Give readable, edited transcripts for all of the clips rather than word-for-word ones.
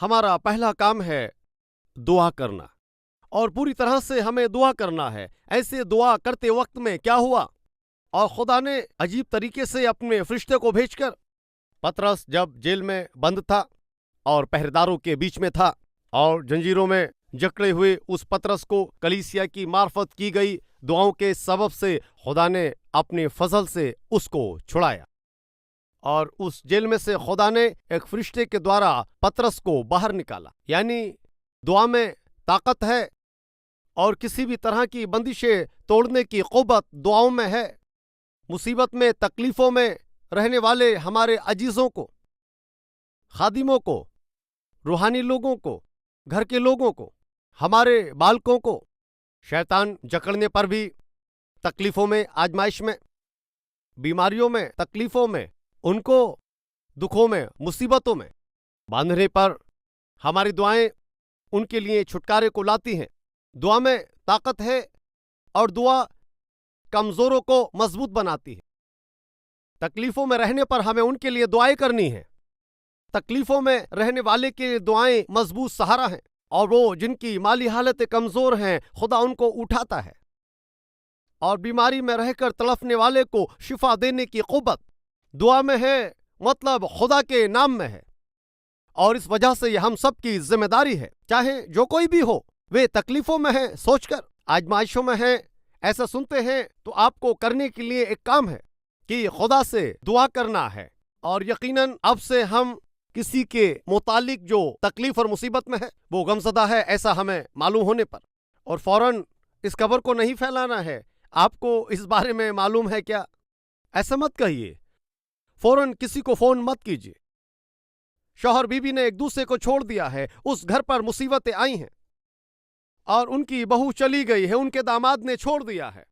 ہمارا پہلا کام ہے دعا کرنا، اور پوری طرح سے ہمیں دعا کرنا ہے۔ ایسے دعا کرتے وقت میں کیا ہوا، اور خدا نے عجیب طریقے سے اپنے فرشتے کو بھیج کر، پطرس جب جیل میں بند تھا اور پہریداروں کے بیچ میں تھا اور جنجیروں میں جکڑے ہوئے اس پطرس کو کلیسیا کی معرفت کی گئی دعاؤں کے سبب سے خدا نے اپنے فضل سے اس کو چھڑایا، اور اس جیل میں سے خدا نے ایک فرشتے کے دوارا پطرس کو باہر نکالا۔ یعنی دعا میں طاقت ہے، اور کسی بھی طرح کی بندشیں توڑنے کی قوت دعاؤں میں ہے۔ مصیبت میں، تکلیفوں میں رہنے والے ہمارے عزیزوں کو، خادموں کو، روحانی لوگوں کو، گھر کے لوگوں کو، ہمارے بالکوں کو شیطان جکڑنے پر بھی، تکلیفوں میں، آزمائش میں، بیماریوں میں، تکلیفوں میں، ان کو دکھوں میں، مصیبتوں میں باندھنے پر ہماری دعائیں ان کے لیے چھٹکارے کو لاتی ہیں۔ دعا میں طاقت ہے، اور دعا کمزوروں کو مضبوط بناتی ہے۔ تکلیفوں میں رہنے پر ہمیں ان کے لیے دعائیں کرنی ہیں۔ تکلیفوں میں رہنے والے کے لیے دعائیں مضبوط سہارا ہیں، اور وہ جن کی مالی حالتیں کمزور ہیں خدا ان کو اٹھاتا ہے، اور بیماری میں رہ کر تڑپنے والے کو شفا دینے کی قوت دعا میں ہے، مطلب خدا کے نام میں ہے۔ اور اس وجہ سے یہ ہم سب کی ذمہ داری ہے، چاہے جو کوئی بھی ہو، وہ تکلیفوں میں ہے سوچ کر، آزمائشوں میں ہے ایسا سنتے ہیں، تو آپ کو کرنے کے لیے ایک کام ہے کہ خدا سے دعا کرنا ہے۔ اور یقیناً اب سے ہم کسی کے متعلق جو تکلیف اور مصیبت میں ہے وہ غمزدہ ہے ایسا ہمیں معلوم ہونے پر، اور فوراً اس خبر کو نہیں پھیلانا ہے۔ آپ کو اس بارے میں معلوم ہے کیا؟ ایسا مت کہیے، فوراً کسی کو فون مت کیجیے۔ شوہر بیوی نے ایک دوسرے کو چھوڑ دیا ہے، اس گھر پر مصیبتیں آئی ہیں، اور ان کی بہو چلی گئی ہے، ان کے داماد نے چھوڑ دیا ہے،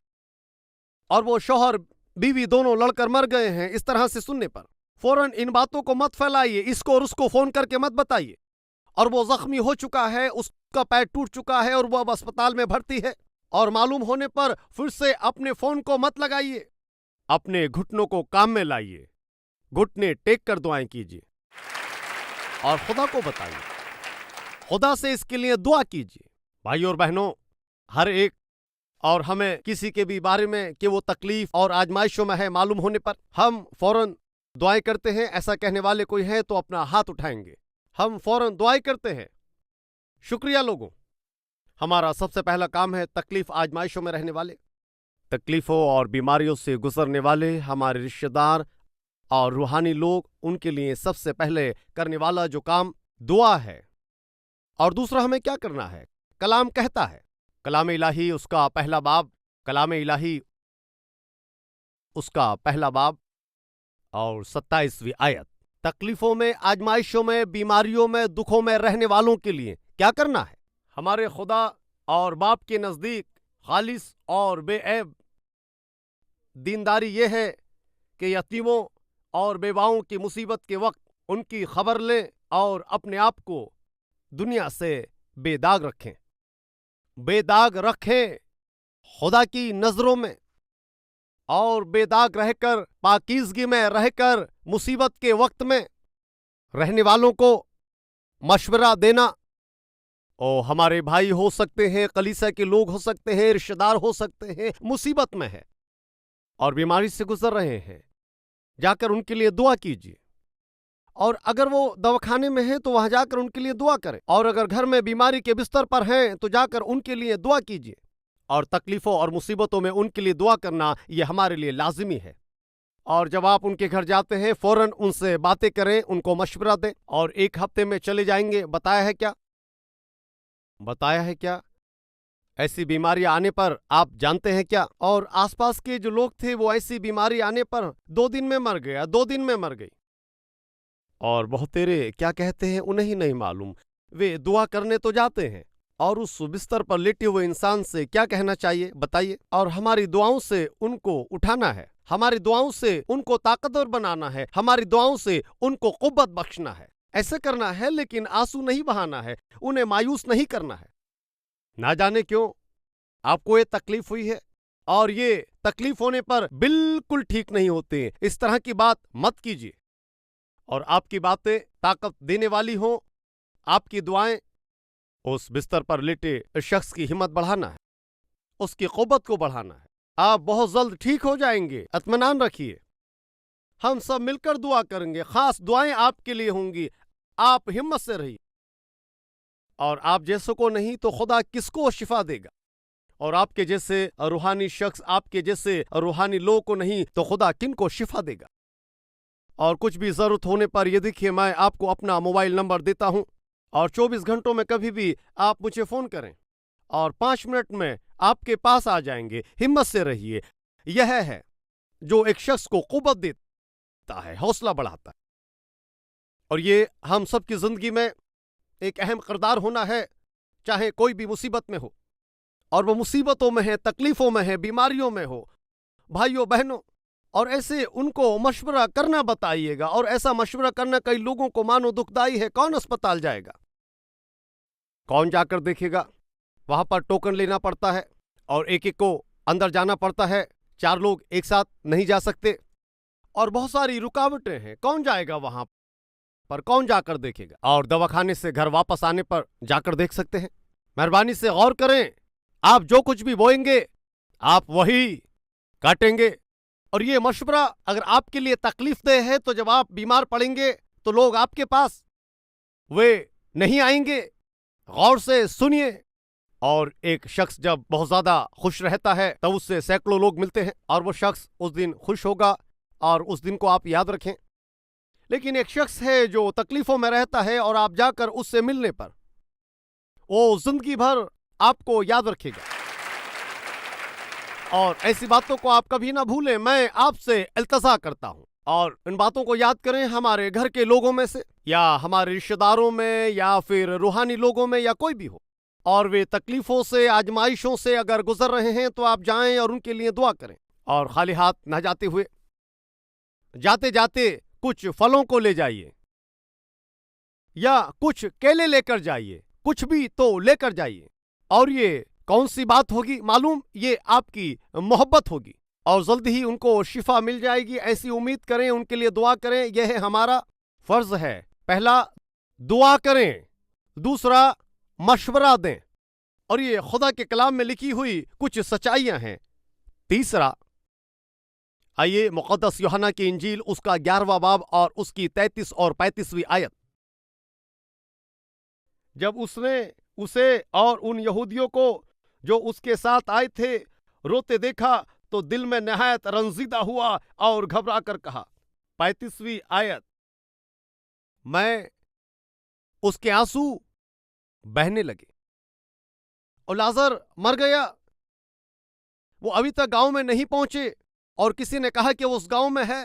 اور وہ شوہر بیوی دونوں لڑ کر مر گئے ہیں۔ اس طرح سے سننے پر فوراً ان باتوں کو مت پھیلائیے، اس کو اور اس کو فون کر کے مت بتائیے۔ اور وہ زخمی ہو چکا ہے، اس کا پیر ٹوٹ چکا ہے، اور وہ اب اسپتال میں بھرتی ہے، اور معلوم ہونے پر پھر سے اپنے فون کو مت لگائیے۔ اپنے گھٹنوں کو کام میں لائیے، گھٹنے ٹیک کر دعائیں کیجیے، اور خدا کو بتائیے، خدا سے اس کے لیے دعا کیجیے۔ بھائی اور بہنوں، ہر ایک اور ہمیں کسی کے بھی بارے میں کہ وہ تکلیف اور آزمائشوں میں ہے معلوم ہونے پر ہم فوراً دعائیں کرتے ہیں۔ ایسا کہنے والے کوئی ہیں تو اپنا ہاتھ اٹھائیں گے۔ ہم فوراً دعائیں کرتے ہیں۔ شکریہ لوگوں۔ ہمارا سب سے پہلا کام ہے تکلیف آزمائشوں میں رہنے والے، تکلیفوں اور بیماریوں سے گزرنے والے ہمارے رشتہ دار اور روحانی لوگ، ان کے لیے سب سے پہلے کرنے والا جو کام دعا ہے۔ اور دوسرا ہمیں کیا کرنا ہے؟ کلام کہتا ہے، کلام الہی اس کا پہلا باب، کلام الہی اس کا پہلا باب اور 27ویں آیت، تکلیفوں میں، آزمائشوں میں، بیماریوں میں، دکھوں میں رہنے والوں کے لیے کیا کرنا ہے؟ ہمارے خدا اور باپ کے نزدیک خالص اور بے عیب دینداری یہ ہے کہ یتیموں اور بیواؤں کی مصیبت کے وقت ان کی خبر لیں اور اپنے آپ کو دنیا سے بے داغ رکھیں، بے داغ رکھیں خدا کی نظروں میں، اور بے داغ رہ کر، پاکیزگی میں رہ کر مصیبت کے وقت میں رہنے والوں کو مشورہ دینا۔ ہمارے بھائی ہو سکتے ہیں، کلیسا کے لوگ ہو سکتے ہیں، رشتہ دار ہو سکتے ہیں، مصیبت میں ہے اور بیماری سے گزر رہے ہیں، جا کر ان کے لیے دعا کیجیے۔ اور اگر وہ دواخانے میں ہیں تو وہاں جا کر ان کے لیے دعا کریں، اور اگر گھر میں بیماری کے بستر پر ہیں تو جا کر ان کے لیے دعا کیجیے۔ اور تکلیفوں اور مصیبتوں میں ان کے لیے دعا کرنا یہ ہمارے لیے لازمی ہے۔ اور جب آپ ان کے گھر جاتے ہیں فوراً ان سے باتیں کریں، ان کو مشورہ دیں، اور ایک ہفتے میں چلے جائیں گے، بتایا ہے کیا؟ بتایا ہے کیا؟ ایسی بیماری آنے پر آپ جانتے ہیں کیا؟ اور آس پاس کے جو لوگ تھے وہ ایسی بیماری آنے پر 2 دن میں مر گیا، 2 دن میں مر گئی، اور بہت تیرے کیا کہتے ہیں انہیں ہی نہیں معلوم۔ وہ دعا کرنے تو جاتے ہیں، اور اس بستر پر لیٹے ہوئے انسان سے کیا کہنا چاہیے بتائیے؟ اور ہماری دعاؤں سے ان کو اٹھانا ہے، ہماری دعاؤں سے ان کو طاقتور بنانا ہے، ہماری دعاؤں سے ان کو قوت بخشنا ہے۔ ایسے کرنا ہے، لیکن آنسو نہیں بہانا ہے، انہیں مایوس نہیں کرنا ہے۔ نہ جانے کیوں آپ کو یہ تکلیف ہوئی ہے، اور یہ تکلیف ہونے پر بالکل ٹھیک نہیں ہوتے، اس طرح کی بات مت کیجیے۔ اور آپ کی باتیں طاقت دینے والی ہوں، آپ کی دعائیں اس بستر پر لیٹے اس شخص کی ہمت بڑھانا ہے، اس کی قوت کو بڑھانا ہے۔ آپ بہت جلد ٹھیک ہو جائیں گے، اطمینان رکھیے۔ ہم سب مل کر دعا کریں گے، خاص دعائیں آپ کے لیے ہوں گی۔ آپ ہمت سے رہیے، اور آپ جیسے کو نہیں تو خدا کس کو شفا دے گا؟ اور آپ کے جیسے روحانی شخص، آپ کے جیسے روحانی لوگ کو نہیں تو خدا کن کو شفا دے گا؟ اور کچھ بھی ضرورت ہونے پر یہ دیکھیے، میں آپ کو اپنا موبائل نمبر دیتا ہوں، اور 24 گھنٹوں میں کبھی بھی آپ مجھے فون کریں، اور 5 منٹ میں آپ کے پاس آ جائیں گے۔ ہمت سے رہیے۔ یہ ہے جو ایک شخص کو قوت دیتا ہے، حوصلہ بڑھاتا ہے، اور یہ ہم سب کی زندگی میں ایک اہم کردار ہونا ہے، چاہے کوئی بھی مصیبت میں ہو، اور وہ مصیبتوں میں ہے، تکلیفوں میں ہے، بیماریوں میں ہو، بھائیوں بہنوں، اور ایسے ان کو مشورہ کرنا بتائیے گا۔ اور ایسا مشورہ کرنا کئی لوگوں کو مانو دکھ دائی ہے۔ کون اسپتال جائے گا؟ کون جا کر دیکھے گا؟ وہاں پر ٹوکن لینا پڑتا ہے، اور ایک ایک کو اندر جانا پڑتا ہے۔ 4 لوگ ایک ساتھ نہیں جا سکتے، اور بہت ساری رکاوٹیں ہیں۔ کون جائے گا وہاں پر؟ کون جا کر دیکھے گا؟ اور دواخانے سے گھر واپس آنے پر جا کر دیکھ سکتے ہیں۔ مہربانی سے غور کریں، آپ جو کچھ بھی بوئیں گے آپ وہی کاٹیں گے۔ اور یہ مشورہ اگر آپ کے لیے تکلیف دہ ہے تو جب آپ بیمار پڑیں گے تو لوگ آپ کے پاس وہ نہیں آئیں گے۔ غور سے سنیے۔ اور ایک شخص جب بہت زیادہ خوش رہتا ہے تو اس سے سینکڑوں لوگ ملتے ہیں، اور وہ شخص اس دن خوش ہوگا، اور اس دن کو آپ یاد رکھیں۔ لیکن ایک شخص ہے جو تکلیفوں میں رہتا ہے، اور آپ جا کر اس سے ملنے پر وہ زندگی بھر آپ کو یاد رکھے گا۔ اور ایسی باتوں کو آپ کبھی نہ بھولیں۔ میں آپ سے التجا کرتا ہوں، اور ان باتوں کو یاد کریں ہمارے گھر کے لوگوں میں سے، یا ہمارے رشتہ داروں میں، یا پھر روحانی لوگوں میں، یا کوئی بھی ہو، اور وہ تکلیفوں سے، آزمائشوں سے اگر گزر رہے ہیں تو آپ جائیں اور ان کے لیے دعا کریں۔ اور خالی ہاتھ نہ جاتے ہوئے، جاتے جاتے کچھ پھلوں کو لے جائیے، یا کچھ کیلے لے کر جائیے، کچھ بھی تو لے کر جائیے۔ اور یہ کون سی بات ہوگی معلوم؟ یہ آپ کی محبت ہوگی، اور جلد ہی ان کو شفا مل جائے گی۔ ایسی امید کریں، ان کے لیے دعا کریں۔ یہ ہے ہمارا فرض ہے۔ پہلا، دعا کریں۔ دوسرا، مشورہ دیں، اور یہ خدا کے کلام میں لکھی ہوئی کچھ سچائیاں ہیں۔ تیسرا، آئیے مقدس یوحنا کی انجیل اس کا 11واں باب اور اس کی 33 اور 35ویں آیت۔ جب اس نے اسے اور ان یہودیوں کو جو اس کے ساتھ آئے تھے روتے دیکھا تو دل میں نہایت رنجیدہ ہوا اور گھبرا کر کہا۔ 35ویں آیت، میں اس کے آنسو بہنے لگے، اور لازر مر گیا۔ وہ ابھی تک گاؤں میں نہیں پہنچے، اور کسی نے کہا کہ وہ اس گاؤں میں ہے،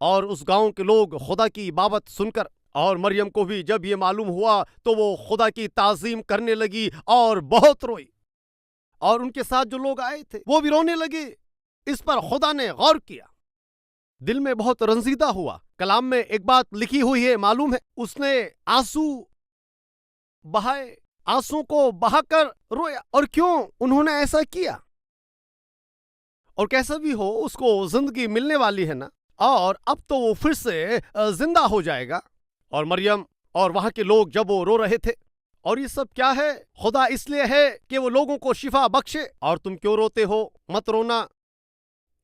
اور اس گاؤں کے لوگ خدا کی بابت سن کر، اور مریم کو بھی جب یہ معلوم ہوا تو وہ خدا کی تعظیم کرنے لگی اور بہت روئی، اور ان کے ساتھ جو لوگ آئے تھے وہ بھی رونے لگے۔ اس پر خدا نے غور کیا، دل میں بہت رنجیدہ ہوا۔ کلام میں ایک بات لکھی ہوئی ہے، معلوم ہے، اس نے آنسو بہائے، آنسو کو بہا کر رویا۔ اور کیوں انہوں نے ایسا کیا؟ اور کیسا بھی ہو، اس کو زندگی ملنے والی ہے نا، اور اب تو وہ پھر سے زندہ ہو جائے گا۔ اور مریم اور وہاں کے لوگ جب وہ رو رہے تھے، اور یہ سب کیا ہے؟ خدا اس لیے ہے کہ وہ لوگوں کو شفا بخشے۔ اور تم کیوں روتے ہو؟ مت رونا،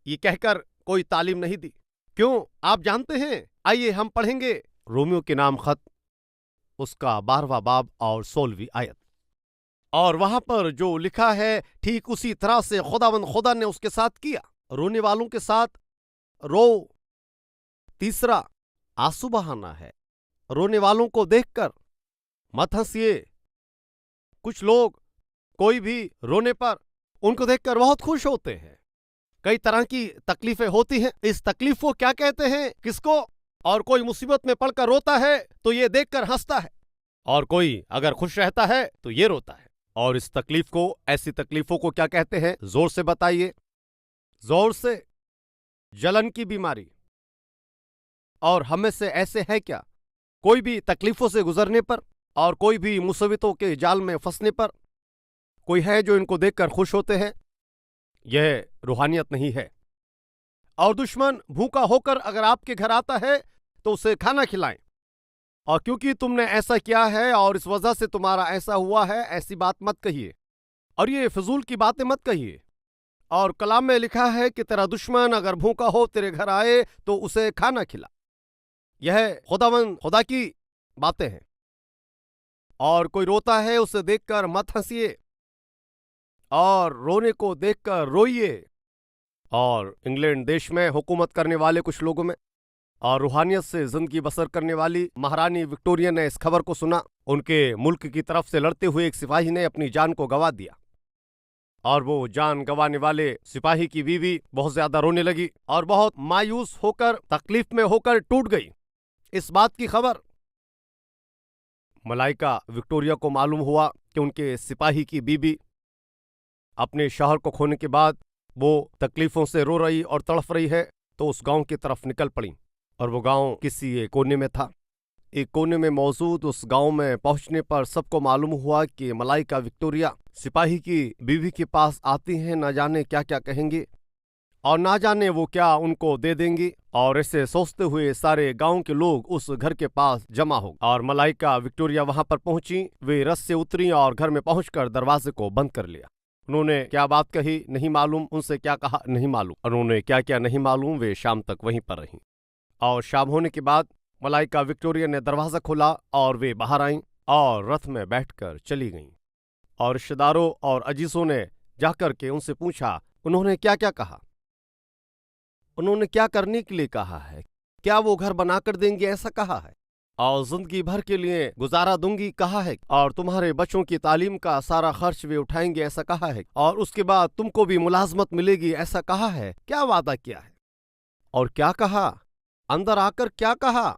یہ کہہ کر کوئی تعلیم نہیں دی۔ کیوں؟ آپ جانتے ہیں۔ آئیے ہم پڑھیں گے رومیو کے نام خط اس کا 12واں باب اور 16ویں آیت۔ اور وہاں پر جو لکھا ہے ٹھیک اسی طرح سے خدا نے اس کے ساتھ کیا۔ رونے والوں کے ساتھ رو۔ تیسرا، آنسو بہانا ہے۔ رونے والوں کو دیکھ کر مت ہنسیے۔ کچھ لوگ کوئی بھی رونے پر ان کو دیکھ کر بہت خوش ہوتے ہیں۔ کئی طرح کی تکلیفیں ہوتی ہیں، اس تکلیف کو کیا کہتے ہیں، کس کو؟ اور کوئی مصیبت میں پڑ کر روتا ہے تو یہ دیکھ کر ہنستا ہے، اور کوئی اگر خوش رہتا ہے تو یہ روتا ہے۔ اور اس تکلیف کو، ایسی تکلیفوں کو کیا کہتے ہیں؟ زور سے بتائیے، زور سے۔ جلن کی بیماری۔ اور ہمیں سے ایسے ہے کیا؟ کوئی بھی تکلیفوں سے گزرنے پر اور کوئی بھی مصیبتوں کے جال میں پھنسنے پر کوئی ہے جو ان کو دیکھ کر خوش ہوتے ہیں؟ یہ روحانیت نہیں ہے۔ اور دشمن بھوکا ہو کر اگر آپ کے گھر آتا ہے تو اسے کھانا کھلائیں، اور کیونکہ تم نے ایسا کیا ہے اور اس وجہ سے تمہارا ایسا ہوا ہے، ایسی بات مت کہیے اور یہ فضول کی باتیں مت کہیے۔ اور کلام میں لکھا ہے کہ تیرا دشمن اگر بھوکا ہو تیرے گھر آئے تو اسے کھانا کھلا۔ یہ خدا کی باتیں ہیں۔ اور کوئی روتا ہے اسے دیکھ کر مت ہنسیے اور رونے کو دیکھ کر روئیے۔ اور انگلینڈ دیش میں حکومت کرنے والے کچھ لوگوں میں اور روحانیت سے زندگی بسر کرنے والی مہارانی وکٹوریہ نے اس خبر کو سنا۔ ان کے ملک کی طرف سے لڑتے ہوئے ایک سپاہی نے اپنی جان کو گنوا دیا، اور وہ جان گنوانے والے سپاہی کی بیوی بہت زیادہ رونے لگی اور بہت مایوس ہو کر تکلیف میں ہو کر ٹوٹ گئی۔ اس بات کی خبر ملائکہ وکٹوریہ کو معلوم ہوا کہ ان کے سپاہی کی بیوی اپنے شوہر کو کھونے کے بعد وہ تکلیفوں سے رو رہی اور تڑف رہی ہے، تو اس گاؤں کی طرف نکل پڑی۔ اور وہ گاؤں کسی ایک کونے میں تھا۔ ایک کونے میں موجود اس گاؤں میں پہنچنے پر سب کو معلوم ہوا کہ ملائکہ وکٹوریہ سپاہی کی بیوی کے پاس آتی ہیں، نہ جانے کیا کیا کہیں گے اور نہ جانے وہ کیا ان کو دے دیں گی۔ اور اسے سوچتے ہوئے سارے گاؤں کے لوگ اس گھر کے پاس جمع ہو اور ملائکہ وکٹوریہ وہاں پر پہنچی۔ وہ رس سے اتری اور گھر میں پہنچ کر دروازے کو بند کر لیا۔ انہوں نے کیا بات کہی نہیں معلوم، ان سے کیا کہا نہیں معلوم، انہوں نے کیا کیا نہیں معلوم۔ وہ شام تک وہیں پر رہیں، اور شام ہونے کے بعد ملائکہ وکٹوریہ نے دروازہ کھولا اور وہ باہر آئیں اور رتھ میں بیٹھ کر چلی گئیں۔ اور رشتہ داروں اور عزیزوں نے جا کر کے ان سے پوچھا انہوں نے کیا کیا کہا، انہوں نے کیا کرنے کے لیے کہا ہے، کیا وہ گھر بنا کر دیں گے ایسا کہا ہے، اور زندگی بھر کے لیے گزارا دوں گی کہا ہے، اور تمہارے بچوں کی تعلیم کا سارا خرچ وہ اٹھائیں گے ایسا کہا ہے، اور اس کے بعد تم کو بھی ملازمت ملے گی ایسا کہا ہے، کیا وعدہ کیا ہے اور کیا کہا، اندر آ کر کیا کہا۔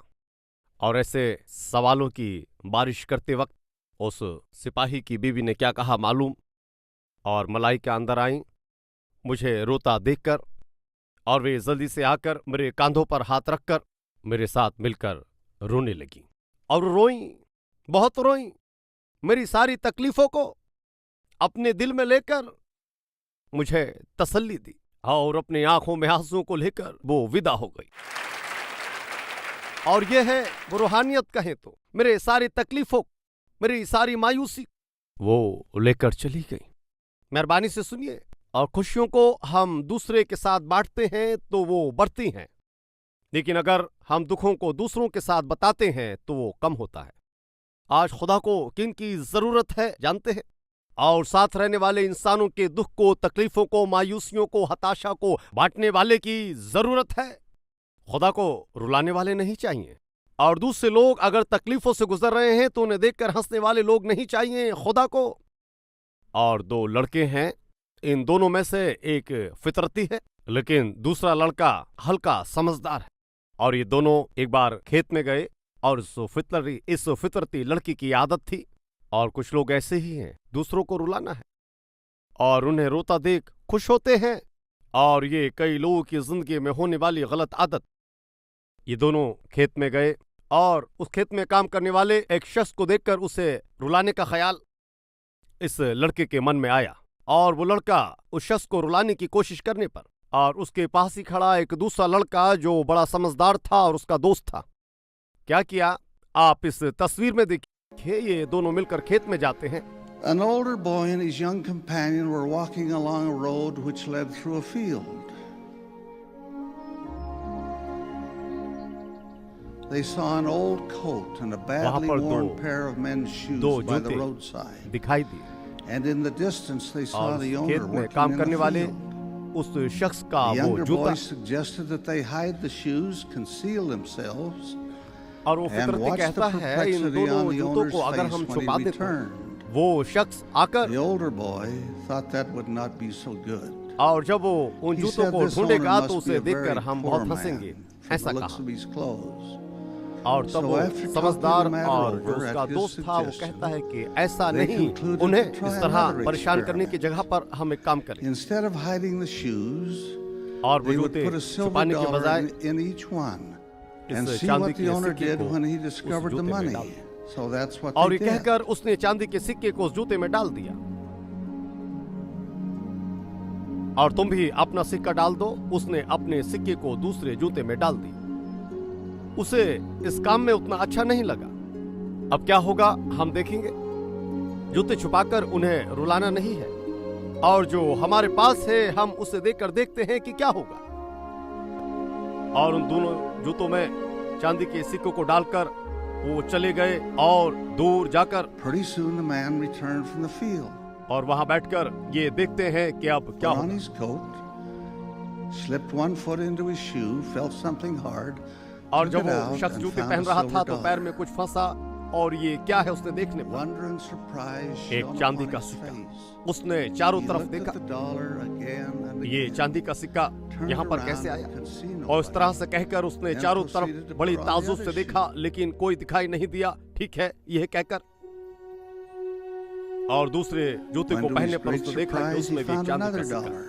اور ایسے سوالوں کی بارش کرتے وقت اس سپاہی کی بیوی نے کیا کہا معلوم، اور ملائکہ اندر آئیں مجھے روتا دیکھ کر، اور وہ جلدی سے آ کر میرے کاندھوں پر ہاتھ رکھ کر میرے ساتھ مل کر رونے لگیں، اور روئیں، بہت روئیں، میری ساری تکلیفوں کو اپنے دل میں لے کر مجھے تسلی دی، اور اپنی آنکھوں میں آنسوؤں کو لے کر وہ ودا ہو گئی۔ اور یہ ہے وہ روحانیت کہیں تو، میرے ساری تکلیفوں، میری ساری مایوسی وہ لے کر چلی گئی۔ مہربانی سے سنیے، اور خوشیوں کو ہم دوسرے کے ساتھ بانٹتے ہیں تو وہ بڑھتی ہیں، لیکن اگر ہم دکھوں کو دوسروں کے ساتھ بتاتے ہیں تو وہ کم ہوتا ہے۔ آج خدا کو کن کی ضرورت ہے جانتے ہیں؟ اور ساتھ رہنے والے انسانوں کے دکھ کو، تکلیفوں کو، مایوسیوں کو، ہتاشا کو بانٹنے والے کی ضرورت ہے۔ خدا کو رلانے والے نہیں چاہیے، اور دوسرے لوگ اگر تکلیفوں سے گزر رہے ہیں تو انہیں دیکھ کر ہنسنے والے لوگ نہیں چاہیے خدا کو۔ اور دو لڑکے ہیں، ان دونوں میں سے ایک فطرتی ہے لیکن دوسرا لڑکا ہلکا سمجھدار ہے، اور یہ دونوں ایک بار کھیت میں گئے، اور اس فطرتی لڑکی کی عادت تھی، اور کچھ لوگ ایسے ہی ہیں دوسروں کو رلانا ہے اور انہیں روتا دیکھ خوش ہوتے ہیں، اور یہ کئی لوگوں کی زندگی میں ہونے والی غلط عادت۔ یہ دونوں کھیت میں گئے اور اس کھیت میں کام کرنے والے ایک شخص کو دیکھ کر اسے رلانے کا خیال اس لڑکے کے من میں آیا، اور وہ لڑکا اس شخص کو رلانے کی کوشش کرنے پر، اور اس کے پاس ہی کھڑا ایک دوسرا لڑکا جو بڑا سمجھدار تھا اور اس کا دوست تھا، کیا آپ اس تصویر میں دیکھیے، یہ دونوں مل کر کھیت میں جاتے ہیں۔ An older boy and his young companion were walking along a road which led through a field. They saw an old coat and a badly worn pair of men's shoes by the roadside. دکھائی دی، And in the distance they saw the کھیت owner میں working com in کرنے the والے field. اس شخص کا The وہ younger جوتا، boy suggested that they hide the shoes, conceal themselves, اور وہ and فطرتی watch the کہتا ہے ان perplexity دونوں on the جوتوں owner's کو اگر face ہم when چھپا he دیں تو returned. وہ شخص آ کر، The older boy thought that would not be so good. اور جب وہ ان He جوتوں said کو this ڈھونڈے owner گا must تو be اسے a دیکھ very کر ہم poor بہت ہنسیں گے، man from ایسا the looks کہا۔ of his clothes. اور تب So وہ after talking سمجھدار the matter اور جو over اس at کا his دوست تھا وہ suggestion, کہتا ہے کہ ایسا they نہیں، concluded انہیں to try اس طرح another پریشان کرنے کی experiment. جگہ پر ہم ایک کام کریں، Instead of hiding the shoes, اور وہ they would جوتے put a silver چھپانے کے dollar بجائے in each one and us see چاندی what the کے owner سکے did کو when he us discovered the جوتے میں money. ڈال دیا، So that's what اور they یہ کہہ did. کر اس نے چاندی کے سکے کو اس جوتے میں ڈال دیا۔ اور تم بھی اپنا سکہ ڈال دو، اس نے اپنے سکے کو دوسرے جوتے میں ڈال دی۔ اسے اس کام میں اتنا اچھا نہیں لگا، اب کیا ہوگا ہم دیکھیں گے. جوتے چھپا کر انہیں رلانا نہیں ہے، اور جو ہمارے پاس ہے ہم اسے دیکھ کر دیکھتے ہیں کہ کیا ہوگا. اور ان دونوں جوتوں میں چاندی کے سکوں کو ڈال کر وہ چلے گئے اور دور جا کر Pretty soon the man returned from the field. اور وہاں بیٹھ کر یہ دیکھتے ہیں کہ اب کیا Put on ہوگا. his coat, slipped one foot into his shoe, felt something hard, اور took جب it وہ out شخص and جوتے found پہن a رہا silver تھا تو پیر dollar. میں کچھ پھنسا، اور یہ کیا ہے اس نے دیکھنے پر Wonder and surprise ایک shone چاندی upon کا his سکہ. face. اس نے چاروں He طرف looked دیکھا، at the dollar again and یہ again, چاندی کا سکہ turned یہاں پر around کیسے and آیا، could see اور اس طرح nobody. سے کہہ کر اس نے Then چاروں طرف proceeded to بڑی put on the تعجب other سے دیکھا، لیکن کوئی دکھائی نہیں دیا. ٹھیک ہے یہ کہہ کر، اور دوسرے جوتے When کو to پہننے his پر اس great نے دیکھا کہ surprise, اس he میں بھی found چاندی another کا سکہ. dollar.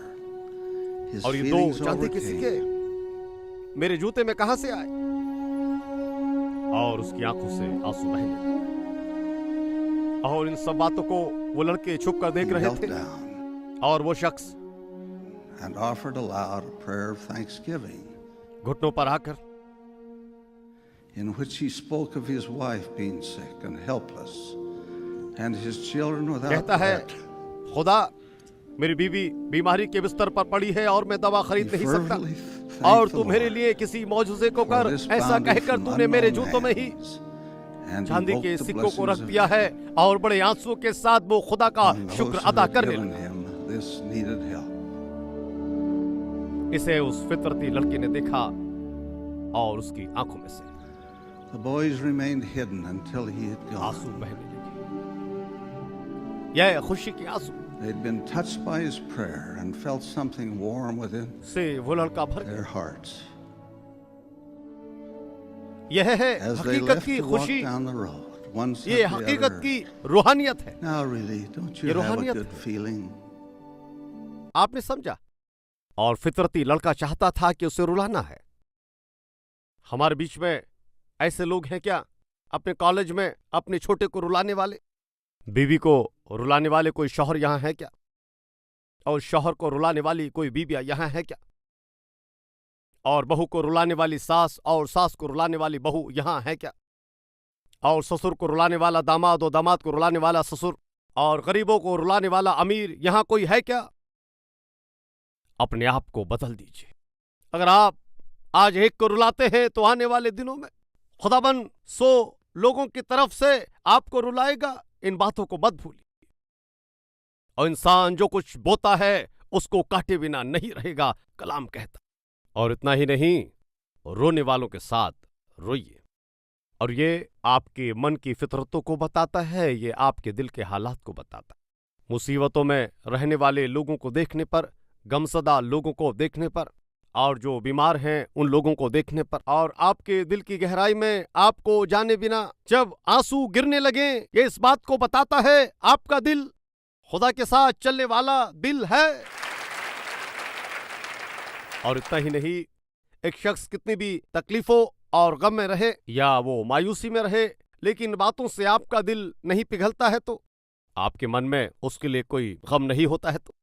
His اور یہ دو feelings چاندی کے سکے overcame. میرے جوتے میں کہاں سے آئے؟ اور اس کی آنکھوں سے آنسو بہنے لگے. اور ان سب باتوں کو وہ لڑکے چھپ کر He دیکھ رہے knelt تھے، down اور وہ شخص and offered aloud a prayer of thanksgiving, گھٹنوں پر آ کر in which he spoke of his wife being sick and helpless, and his children without کہتا ہے، bread. خدا میری بیوی بیماری کے بستر پر پڑی ہے اور میں دوا He خرید نہیں سکتا، fervently اور thanked تو the میرے Lord لیے کسی معجزے کو for کر. this ایسا bounty کہہ کر from تو نے میرے unknown جوتوں میں ہی hands, and چاندی invoked کے the سکوں کو blessings رکھ of دیا ہے، اور بڑے آنسو کے ساتھ وہ خدا کا on those شکر who ادا had کرنے given لگا. him this needed help. اسے اس فطرتی لڑکے نے دیکھا، اور اس کی آنکھوں میں سے The boys remained hidden until he had آنسو gone. بہنے لگے. یہ خوشی کے آنسو They'd been touched by his prayer and felt something warm within سے وہ لڑکا بھر گیا. their hearts. یہ ہے As they حقیقت left کی to walk خوشی، down the road, one said یہ to the حقیقت other, کی روحانیت ہے. "Now really, don't you یہ have a روحانیت good ہے. feeling?" آپ نے سمجھا؟ اور فطرتی لڑکا چاہتا تھا کہ اسے رلانا ہے. ہمارے بیچ میں ایسے لوگ ہیں کیا اپنے کالج میں اپنے چھوٹے کو رلانے والے؟ بیوی کو رلانے والے کوئی شوہر یہاں ہے کیا؟ اور شوہر کو رلانے والی کوئی بیویاں یہاں ہے کیا؟ اور بہو کو رلانے والی ساس اور ساس کو رلانے والی بہو یہاں ہے کیا؟ اور سسر کو رلانے والا داماد اور داماد کو رلانے والا سسر، اور غریبوں کو رلانے والا امیر یہاں کوئی ہے کیا؟ اپنے آپ کو بدل دیجیے. اگر آپ آج ایک کو رلاتے ہیں تو آنے والے دنوں میں خداوند 100 لوگوں کی طرف سے آپ کو رلائے گا. ان باتوں کو مت بھولیے. اور انسان جو کچھ بوتا ہے اس کو کاٹے بنا نہیں رہے گا، کلام کہتا. اور اتنا ہی نہیں، رونے والوں کے ساتھ روئیے. اور یہ آپ کے من کی فطرتوں کو بتاتا ہے، یہ آپ کے دل کے حالات کو بتاتا ہے. مصیبتوں میں رہنے والے لوگوں کو دیکھنے پر، غمزدہ لوگوں کو دیکھنے پر، اور جو بیمار ہیں ان لوگوں کو دیکھنے پر، اور آپ کے دل کی گہرائی میں آپ کو جانے بنا جب آنسو گرنے لگیں، یہ اس بات کو بتاتا ہے آپ کا دل خدا کے ساتھ چلنے والا دل ہے. اور اتنا ہی نہیں، ایک شخص کتنی بھی تکلیفوں اور غم میں رہے یا وہ مایوسی میں رہے، لیکن باتوں سے آپ کا دل نہیں پگھلتا ہے تو آپ کے من میں اس کے لیے کوئی غم نہیں ہوتا ہے تو.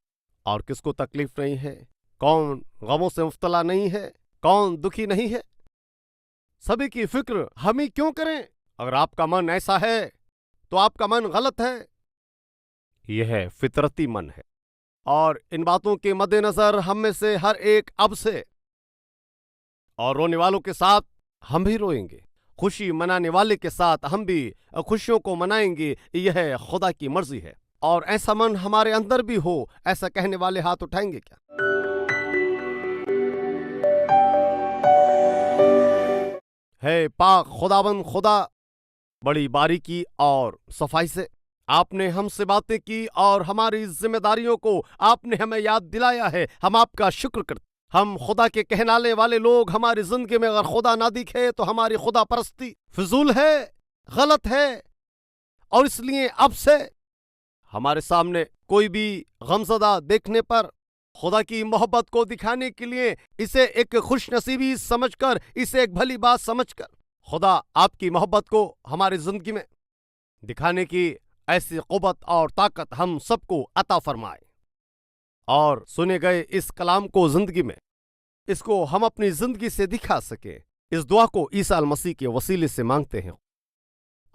اور کس کو تکلیف نہیں ہے؟ کون غموں سے مبتلا نہیں ہے؟ کون دکھی نہیں ہے؟ سبھی کی فکر ہم ہی کیوں کریں؟ اگر آپ کا من ایسا ہے تو آپ کا من غلط ہے. یہ ہے فطرتی من ہے. اور ان باتوں کے مد نظر ہم میں سے ہر ایک اب سے، اور رونے والوں کے ساتھ ہم بھی روئیں گے، خوشی منانے والے کے ساتھ ہم بھی خوشیوں کو منائیں گے. یہ خدا کی مرضی ہے. اور ایسا من ہمارے اندر بھی ہو. ایسا کہنے والے ہاتھ اٹھائیں گے کیا؟ ہے پاک خداوند خدا، بڑی باریکی اور صفائی سے آپ نے ہم سے باتیں کی اور ہماری ذمہ داریوں کو آپ نے ہمیں یاد دلایا ہے. ہم آپ کا شکر کرتے. ہم خدا کے کہنانے والے لوگ ہماری زندگی میں اگر خدا نہ دکھے تو ہماری خدا پرستی فضول ہے، غلط ہے. اور اس لیے اب سے ہمارے سامنے کوئی بھی غمزدہ دیکھنے پر خدا کی محبت کو دکھانے کے لیے اسے ایک خوش نصیبی سمجھ کر، اسے ایک بھلی بات سمجھ کر، خدا آپ کی محبت کو ہماری زندگی میں دکھانے کی ایسی قوت اور طاقت ہم سب کو عطا فرمائے. اور سنے گئے اس کلام کو زندگی میں، اس کو ہم اپنی زندگی سے دکھا سکیں. اس دعا کو عیسیٰ المسیح کے وسیلے سے مانگتے ہیں.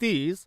30,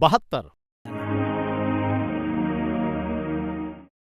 72।